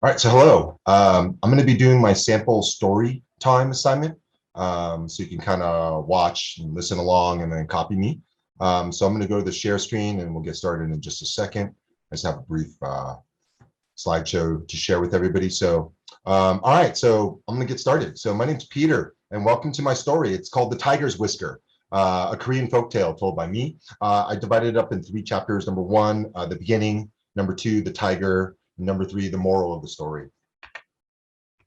All right, so hello. I'm going to be doing my sample story time assignment. So you can kind of watch and listen along and then copy me. So I'm going to go to the share screen and we'll get started in just a second. I just have a brief slideshow to share with everybody. So, all right, so I'm going to get started. So my name's Peter and welcome to my story. It's called The Tiger's Whisker, a Korean folktale told by me. I divided it up in 3 chapters. Number 1, the beginning. Number 2, the tiger. Number 3, the moral of the story.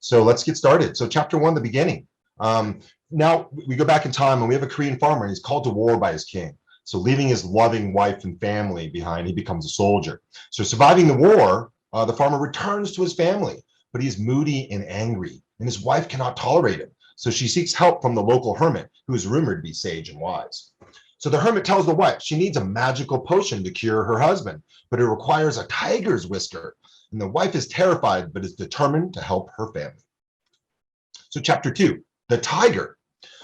So let's get started. So chapter 1, the beginning. Now we go back in time and we have a Korean farmer and he's called to war by his king. So leaving his loving wife and family behind, he becomes a soldier. So surviving the war, the farmer returns to his family, but he's moody and angry and his wife cannot tolerate him. So she seeks help from the local hermit, who is rumored to be sage and wise. So the hermit tells the wife she needs a magical potion to cure her husband, but it requires a tiger's whisker. And the wife is terrified, but is determined to help her family. So chapter 2, the tiger.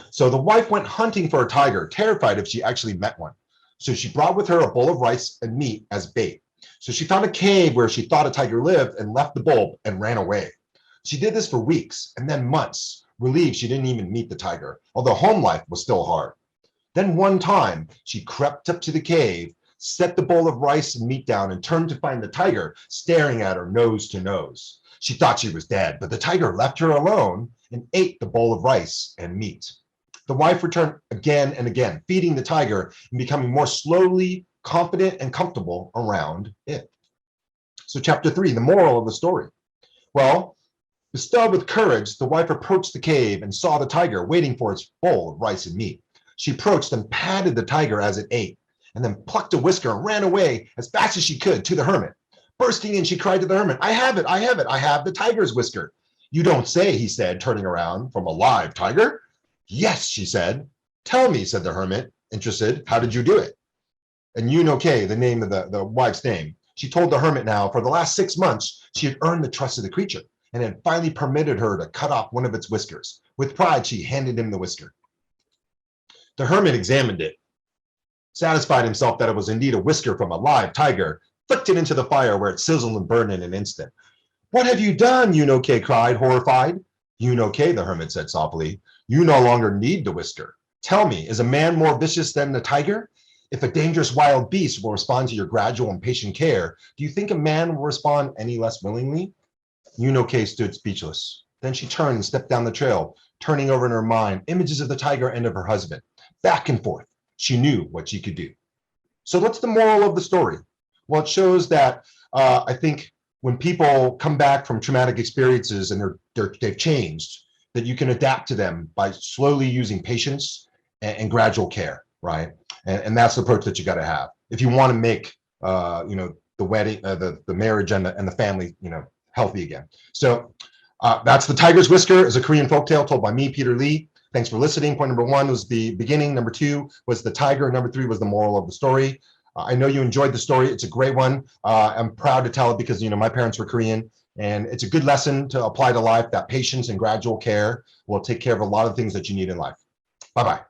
So the wife went hunting for a tiger, terrified if she actually met one. So she brought with her a bowl of rice and meat as bait. So she found a cave where she thought a tiger lived and left the bowl and ran away. She did this for weeks and then months, relieved she didn't even meet the tiger, although home life was still hard. Then one time she crept up to the cave, set the bowl of rice and meat down and turned to find the tiger staring at her nose to nose. She thought she was dead, but the tiger left her alone and ate the bowl of rice and meat. The wife returned again and again, feeding the tiger and becoming more slowly confident and comfortable around it. So chapter 3, the moral of the story. Well, bestowed with courage, the wife approached the cave and saw the tiger waiting for its bowl of rice and meat. She approached and patted the tiger as it ate, and then plucked a whisker and ran away as fast as she could to the hermit. Bursting in, she cried to the hermit, I have it, I have it, I have the tiger's whisker. You don't say, he said, turning around, from a live tiger? Yes, she said. Tell me, said the hermit, interested, how did you do it? And Yun-okay, the name of the wife's name, she told the hermit now for the last 6 months, she had earned the trust of the creature and had finally permitted her to cut off one of its whiskers. With pride, she handed him the whisker. The hermit examined it, satisfied himself that it was indeed a whisker from a live tiger, flicked it into the fire where it sizzled and burned in an instant. What have you done? Yun-okay cried, horrified. Yun-okay, the hermit said softly, you no longer need the whisker. Tell me, is a man more vicious than the tiger? If a dangerous wild beast will respond to your gradual and patient care, do you think a man will respond any less willingly? Yun-okay stood speechless. Then she turned and stepped down the trail, turning over in her mind images of the tiger and of her husband. Back and forth. She knew what she could do. So what's the moral of the story? Well, it shows that I think when people come back from traumatic experiences and they've changed, that you can adapt to them by slowly using patience and gradual care, right? And that's the approach that you got to have if you want to make the wedding, the marriage and the family, healthy again. So that's The Tiger's Whisker, is a Korean folktale told by me, Peter Lee. Thanks for listening. Point number 1 was the beginning. Number 2 was the tiger. Number 3 was the moral of the story. I know you enjoyed the story. It's a great one. I'm proud to tell it because, my parents were Korean, and it's a good lesson to apply to life, that patience and gradual care will take care of a lot of things that you need in life. Bye-bye.